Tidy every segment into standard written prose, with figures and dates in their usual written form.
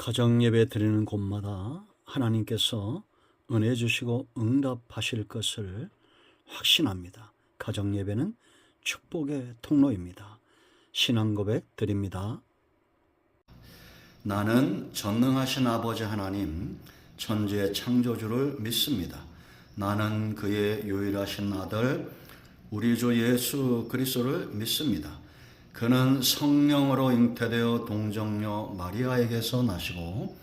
가정 예배 드리는 곳마다 하나님께서 은혜 주시고 응답하실 것을 확신합니다. 가정 예배는 축복의 통로입니다. 신앙 고백 드립니다. 나는 전능하신 아버지 하나님, 천지의 창조주를 믿습니다. 나는 그의 유일하신 아들 우리 주 예수 그리스도를 믿습니다. 그는 성령으로 잉태되어 동정녀 마리아에게서 나시고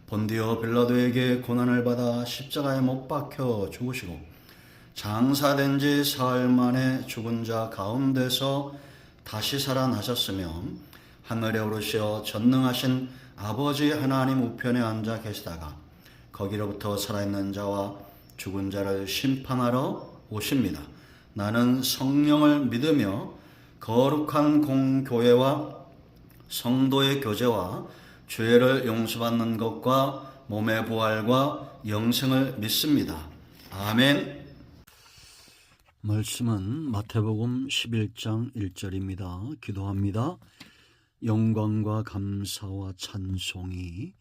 본디오 빌라도에게 고난을 받아 십자가에 못 박혀 죽으시고 장사된 지 사흘 만에 죽은 자 가운데서 다시 살아나셨으며 하늘에 오르시어 전능하신 아버지 하나님 우편에 앉아 계시다가 거기로부터 살아있는 자와 죽은 자를 심판하러 오십니다. 나는 성령을 믿으며 거룩한 공교회와 성도의 교제와 죄를 용서받는 것과 몸의 부활과 영생을 믿습니다. 아멘. 말씀은 마태복음 11장 1절입니다. 기도합니다. 영광과 감사와 찬송이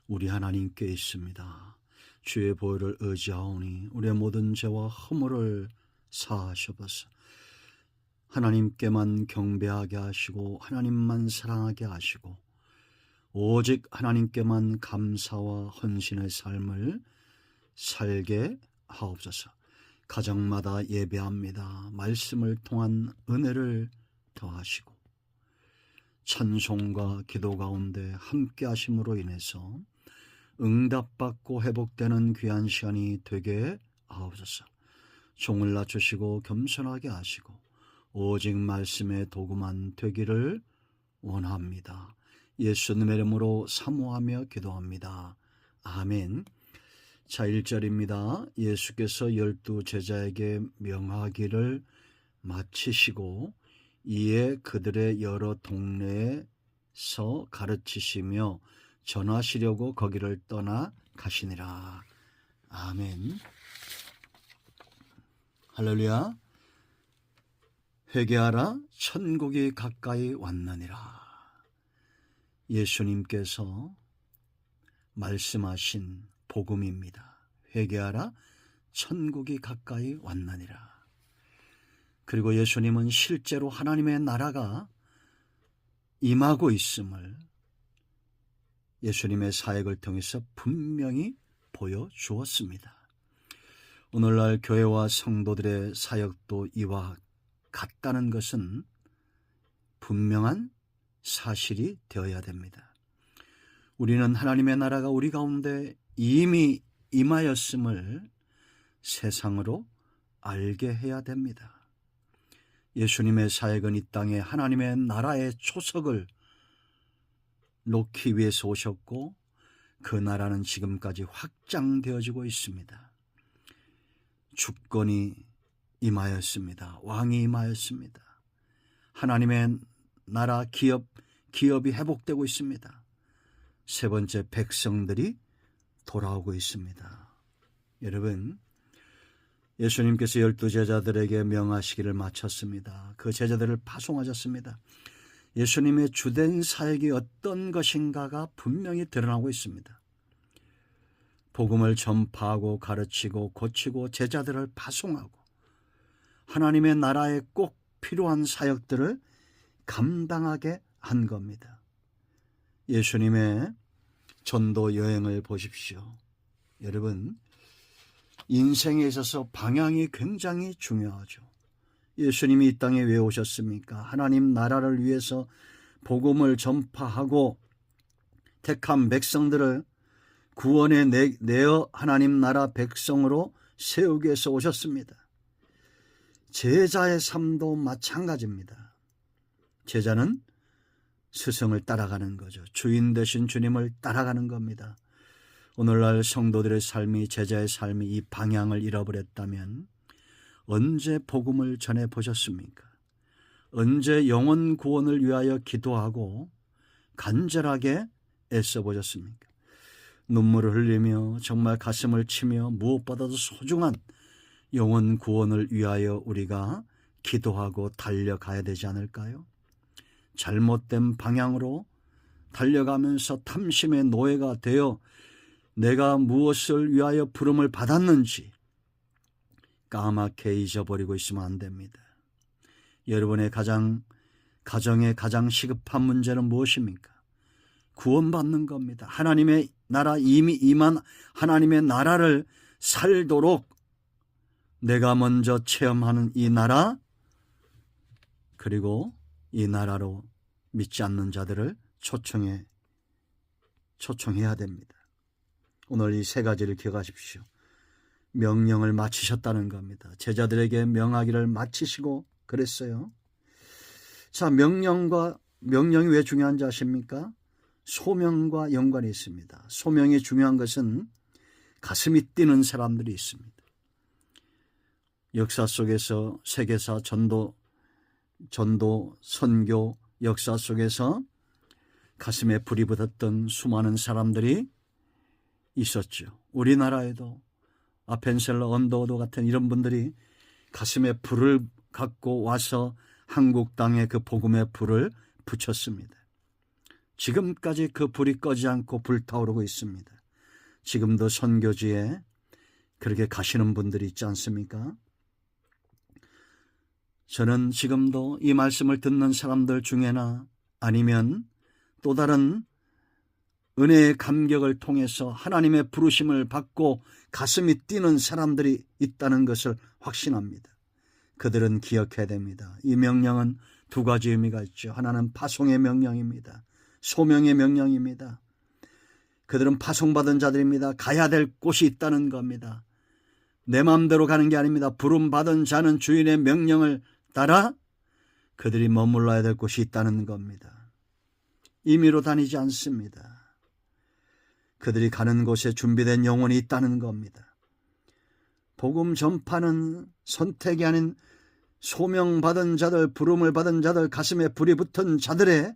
우리 하나님께 있습니다. 주의 보혈을 의지하오니 우리의 모든 죄와 허물을 사하셔서 하나님께만 경배하게 하시고 하나님만 사랑하게 하시고 오직 하나님께만 감사와 헌신의 삶을 살게 하옵소서. 가정마다 예배합니다. 말씀을 통한 은혜를 더하시고 찬송과 기도 가운데 함께 하심으로 인해서 응답받고 회복되는 귀한 시간이 되게 하옵소서. 종을 낮추시고 겸손하게 하시고 오직 말씀의 도구만 되기를 원합니다. 예수님의 이름으로 사모하며 기도합니다. 아멘. 자, 1절입니다. 예수께서 12 제자에게 명하기를 마치시고 이에 그들의 여러 동네에서 가르치시며 전하시려고 거기를 떠나 가시니라. 아멘. 할렐루야. 회개하라, 천국이 가까이 왔느니라. 예수님께서 말씀하신 복음입니다. 회개하라, 천국이 가까이 왔느니라. 그리고 예수님은 실제로 하나님의 나라가 임하고 있음을 예수님의 사역을 통해서 분명히 보여주었습니다. 오늘날 교회와 성도들의 사역도 이와 같다는 것은 분명한 사실이 되어야 됩니다. 우리는 하나님의 나라가 우리 가운데 이미 임하였음을 세상으로 알게 해야 됩니다. 예수님의 사역은 이 땅에 하나님의 나라의 초석을 놓기 위해서 오셨고 그 나라는 지금까지 확장되어지고 있습니다. 주권이 임하였습니다. 왕이 임하였습니다. 하나님의 나라 기업이 회복되고 있습니다. 세 번째, 백성들이 돌아오고 있습니다. 여러분, 예수님께서 12 제자들에게 명하시기를 마쳤습니다. 그 제자들을 파송하셨습니다. 예수님의 주된 사역이 어떤 것인가가 분명히 드러나고 있습니다. 복음을 전파하고 가르치고 고치고 제자들을 파송하고 하나님의 나라에 꼭 필요한 사역들을 감당하게 한 겁니다. 예수님의 전도 여행을 보십시오. 여러분, 인생에 있어서 방향이 굉장히 중요하죠. 예수님이 이 땅에 왜 오셨습니까? 하나님 나라를 위해서 복음을 전파하고 택한 백성들을 구원에 내어 하나님 나라 백성으로 세우기 위해서 오셨습니다. 제자의 삶도 마찬가지입니다. 제자는 스승을 따라가는 거죠. 주인 되신 주님을 따라가는 겁니다. 오늘날 성도들의 삶이, 제자의 삶이 이 방향을 잃어버렸다면 언제 복음을 전해 보셨습니까? 언제 영혼 구원을 위하여 기도하고 간절하게 애써 보셨습니까? 눈물을 흘리며 정말 가슴을 치며 무엇보다도 소중한 영혼 구원을 위하여 우리가 기도하고 달려가야 되지 않을까요? 잘못된 방향으로 달려가면서 탐심의 노예가 되어 내가 무엇을 위하여 부름을 받았는지 까맣게 잊어버리고 있으면 안 됩니다. 여러분의 가정의 가장 시급한 문제는 무엇입니까? 구원받는 겁니다. 하나님의 나라, 이미 임한 하나님의 나라를 살도록 내가 먼저 체험하는 이 나라, 그리고 이 나라로 믿지 않는 자들을 초청해야 됩니다. 오늘 이 세 가지를 기억하십시오. 명령을 마치셨다는 겁니다. 제자들에게 명하기를 마치시고 그랬어요. 자, 명령이 왜 중요한지 아십니까? 소명과 연관이 있습니다. 소명이 중요한 것은 가슴이 뛰는 사람들이 있습니다. 역사 속에서 세계사 전도 선교 역사 속에서 가슴에 불이 붙었던 수많은 사람들이 있었죠. 우리나라에도 아펜셀러, 언더우드 같은 이런 분들이 가슴에 불을 갖고 와서 한국 땅에 그 복음의 불을 붙였습니다. 지금까지 그 불이 꺼지 않고 불타오르고 있습니다. 지금도 선교지에 그렇게 가시는 분들이 있지 않습니까? 저는 지금도 이 말씀을 듣는 사람들 중에나 아니면 또 다른 은혜의 감격을 통해서 하나님의 부르심을 받고 가슴이 뛰는 사람들이 있다는 것을 확신합니다. 그들은 기억해야 됩니다. 이 명령은 두 가지 의미가 있죠. 하나는 파송의 명령입니다. 소명의 명령입니다. 그들은 파송받은 자들입니다. 가야 될 곳이 있다는 겁니다. 내 마음대로 가는 게 아닙니다. 부름받은 자는 주인의 명령을 따라 그들이 머물러야 될 곳이 있다는 겁니다. 임의로 다니지 않습니다. 그들이 가는 곳에 준비된 영혼이 있다는 겁니다. 복음 전파는 선택이 아닌 소명받은 자들, 부름을 받은 자들, 가슴에 불이 붙은 자들의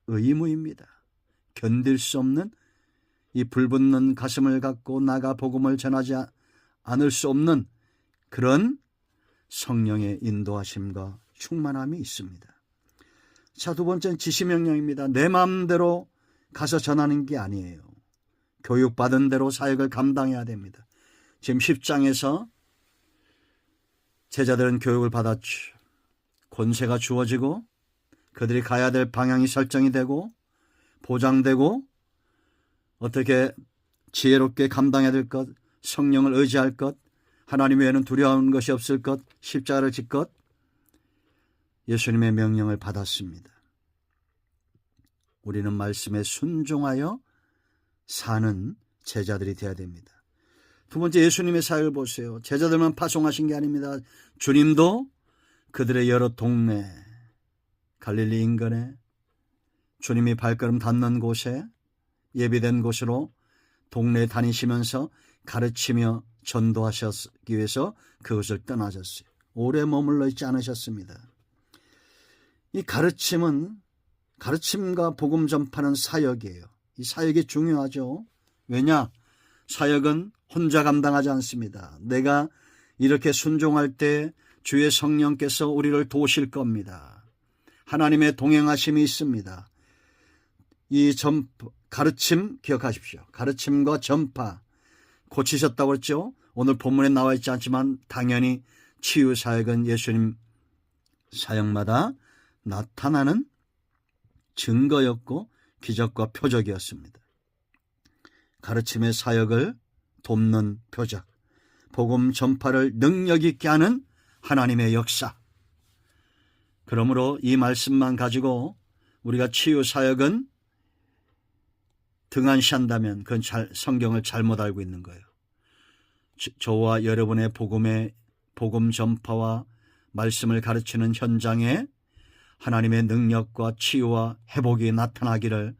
의무입니다. 견딜 수 없는 이 불붙는 가슴을 갖고 나가 복음을 전하지 않을 수 없는 그런 성령의 인도하심과 충만함이 있습니다. 자, 두 번째는 지시명령입니다. 내 마음대로 가서 전하는 게 아니에요. 교육받은 대로 사역을 감당해야 됩니다. 지금 10장에서 제자들은 교육을 받았죠. 권세가 주어지고 그들이 가야 될 방향이 설정이 되고 보장되고 어떻게 지혜롭게 감당해야 될 것, 성령을 의지할 것, 하나님 외에는 두려운 것이 없을 것, 십자가를 질 것, 예수님의 명령을 받았습니다. 우리는 말씀에 순종하여 사는 제자들이 되어야 됩니다. 두 번째, 예수님의 사역을 보세요. 제자들만 파송하신 게 아닙니다. 주님도 그들의 여러 동네, 갈릴리 인근에 주님이 발걸음 닿는 곳에 예비된 곳으로 동네에 다니시면서 가르치며 전도하시기 위해서 그것을 떠나셨어요. 오래 머물러 있지 않으셨습니다. 이 가르침과 복음 전파는 사역이에요. 이 사역이 중요하죠. 왜냐? 사역은 혼자 감당하지 않습니다. 내가 이렇게 순종할 때 주의 성령께서 우리를 도우실 겁니다. 하나님의 동행하심이 있습니다. 이 가르침 기억하십시오. 가르침과 전파 고치셨다고 했죠. 오늘 본문에 나와 있지 않지만 당연히 치유 사역은 예수님 사역마다 나타나는 증거였고 기적과 표적이었습니다. 가르침의 사역을 돕는 표적, 복음 전파를 능력 있게 하는 하나님의 역사. 그러므로 이 말씀만 가지고 우리가 치유 사역은 등한시한다면 그건 성경을 잘못 알고 있는 거예요. 저와 여러분의 복음 전파와 말씀을 가르치는 현장에 하나님의 능력과 치유와 회복이 나타나기를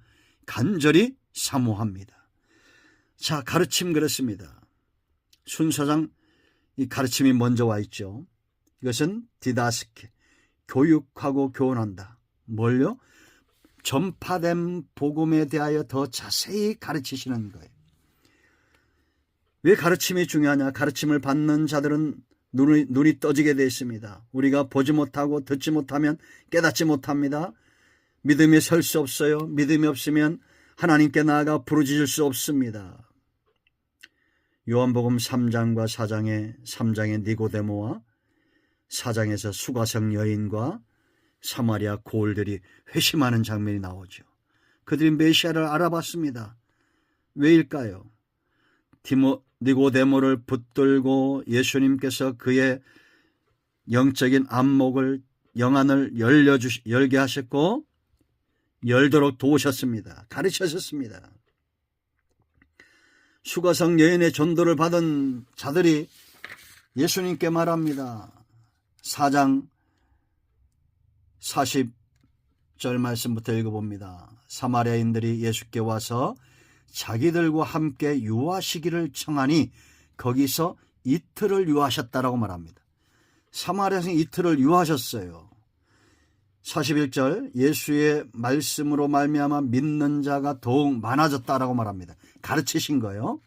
간절히 사모합니다. 자, 가르침 그렇습니다. 순서상 이 가르침이 먼저 와 있죠. 이것은 디다스케, 교육하고 교훈한다. 뭘요? 전파된 복음에 대하여 더 자세히 가르치시는 거예요. 왜 가르침이 중요하냐? 가르침을 받는 자들은 눈이 떠지게 되어 있습니다. 우리가 보지 못하고 듣지 못하면 깨닫지 못합니다. 믿음이 설 수 없어요. 믿음이 없으면 하나님께 나아가 부르짖을 수 없습니다. 요한복음 3장과 3장의 니고데모와 4장에서 수가성 여인과 사마리아 고을들이 회심하는 장면이 나오죠. 그들이 메시아를 알아봤습니다. 왜일까요? 니고데모를 붙들고 예수님께서 그의 영적인 안목을, 영안을 열게 하셨고 열도록 도우셨습니다. 가르치셨습니다. 수가성 여인의 전도를 받은 자들이 예수님께 말합니다. 4장 40절 말씀부터 읽어봅니다. 사마리아인들이 예수께 와서 자기들과 함께 유하시기를 청하니 거기서 이틀을 유하셨다라고 말합니다. 사마리아에서 이틀을 유하셨어요. 41절 예수의 말씀으로 말미암아 믿는 자가 더욱 많아졌다라고 말합니다. 가르치신 거예요.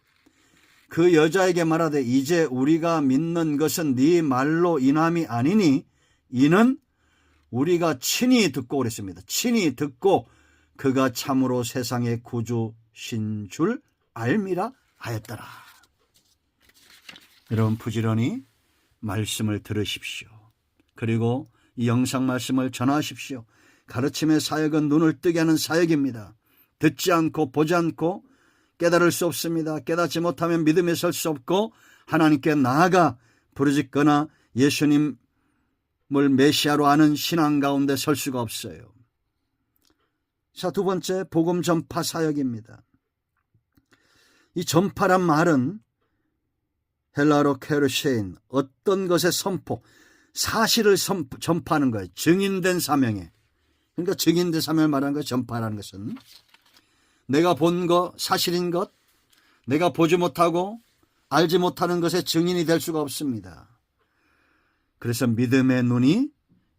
그 여자에게 말하되 이제 우리가 믿는 것은 네 말로 인함이 아니니 이는 우리가 친히 듣고 그랬습니다. 친히 듣고 그가 참으로 세상의 구주신 줄 알미라 하였더라. 여러분 부지런히 말씀을 들으십시오. 그리고 이 영상 말씀을 전하십시오. 가르침의 사역은 눈을 뜨게 하는 사역입니다. 듣지 않고 보지 않고 깨달을 수 없습니다. 깨닫지 못하면 믿음에 설 수 없고 하나님께 나아가 부르짖거나 예수님을 메시아로 아는 신앙 가운데 설 수가 없어요. 자, 두 번째 복음 전파 사역입니다. 이 전파란 말은 헬라어로 케르셰인, 어떤 것의 선포, 사실을 전파하는 거예요. 증인된 사명에. 그러니까 증인된 사명을 말하는 거예요. 전파라는 것은 내가 본 것, 사실인 것, 내가 보지 못하고 알지 못하는 것의 증인이 될 수가 없습니다. 그래서 믿음의 눈이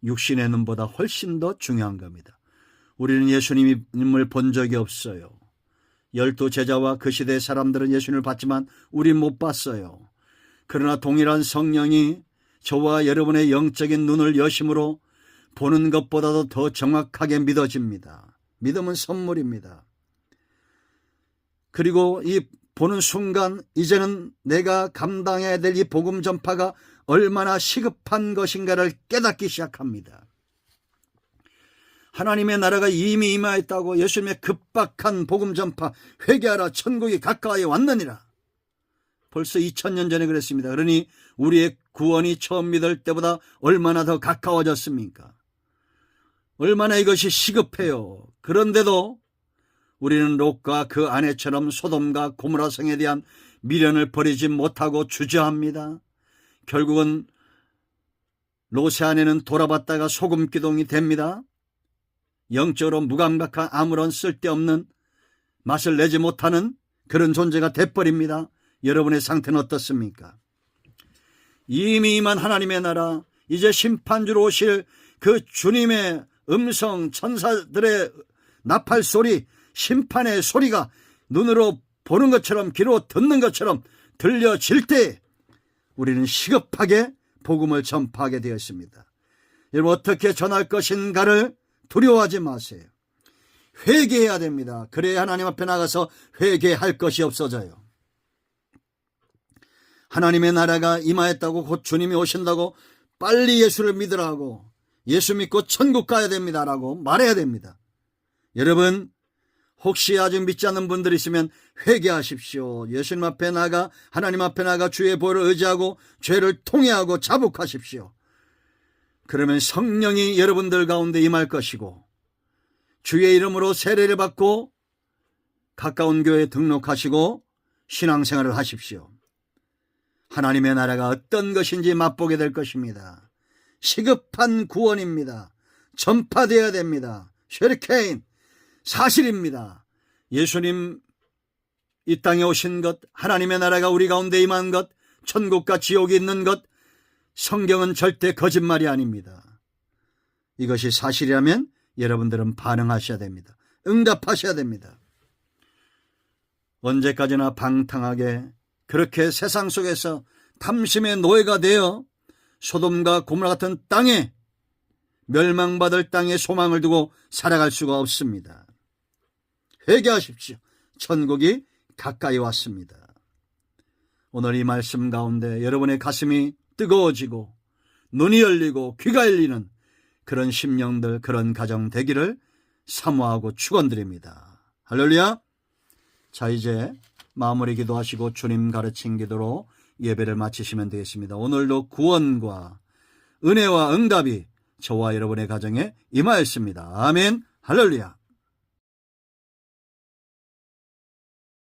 육신의 눈보다 훨씬 더 중요한 겁니다. 우리는 예수님을 본 적이 없어요. 12 제자와 그 시대의 사람들은 예수님을 봤지만 우린 못 봤어요. 그러나 동일한 성령이 저와 여러분의 영적인 눈을 여심으로 보는 것보다도 더 정확하게 믿어집니다. 믿음은 선물입니다. 그리고 이 보는 순간 이제는 내가 감당해야 될 이 복음 전파가 얼마나 시급한 것인가를 깨닫기 시작합니다. 하나님의 나라가 이미 임하였다고 예수님의 급박한 복음 전파, 회개하라 천국이 가까이 왔느니라. 벌써 2000년 전에 그랬습니다. 그러니 우리의 구원이 처음 믿을 때보다 얼마나 더 가까워졌습니까? 얼마나 이것이 시급해요. 그런데도 우리는 롯과 그 아내처럼 소돔과 고모라 성에 대한 미련을 버리지 못하고 주저합니다. 결국은 롯의 아내는 돌아봤다가 소금 기둥이 됩니다. 영적으로 무감각한 아무런 쓸데없는 맛을 내지 못하는 그런 존재가 돼버립니다. 여러분의 상태는 어떻습니까? 이미 임한 하나님의 나라, 이제 심판주로 오실 그 주님의 음성, 천사들의 나팔 소리, 심판의 소리가 눈으로 보는 것처럼 귀로 듣는 것처럼 들려질 때 우리는 시급하게 복음을 전파하게 되었습니다. 여러분 어떻게 전할 것인가를 두려워하지 마세요. 회개해야 됩니다. 그래야 하나님 앞에 나가서 회개할 것이 없어져요. 하나님의 나라가 임하였다고 곧 주님이 오신다고 빨리 예수를 믿으라고 예수 믿고 천국 가야 됩니다라고 말해야 됩니다. 여러분 혹시 아직 믿지 않는 분들이 있으면 회개하십시오. 예수님 앞에 나가 하나님 앞에 나가 주의 보혈을 의지하고 죄를 통회하고 자복하십시오. 그러면 성령이 여러분들 가운데 임할 것이고 주의 이름으로 세례를 받고 가까운 교회에 등록하시고 신앙생활을 하십시오. 하나님의 나라가 어떤 것인지 맛보게 될 것입니다. 시급한 구원입니다. 전파되어야 됩니다. 쉐르케인 사실입니다. 예수님 이 땅에 오신 것, 하나님의 나라가 우리 가운데 임한 것, 천국과 지옥이 있는 것, 성경은 절대 거짓말이 아닙니다. 이것이 사실이라면 여러분들은 반응하셔야 됩니다. 응답하셔야 됩니다. 언제까지나 방탕하게 그렇게 세상 속에서 탐심의 노예가 되어 소돔과 고모라 같은 땅에 멸망받을 땅에 소망을 두고 살아갈 수가 없습니다. 회개하십시오. 천국이 가까이 왔습니다. 오늘 이 말씀 가운데 여러분의 가슴이 뜨거워지고 눈이 열리고 귀가 열리는 그런 심령들, 그런 가정 되기를 사모하고 축원드립니다. 할렐루야. 자, 이제 마무리 기도하시고 주님 가르친 기도로 예배를 마치시면 되겠습니다. 오늘도 구원과 은혜와 응답이 저와 여러분의 가정에 임하였습니다. 아멘. 할렐루야.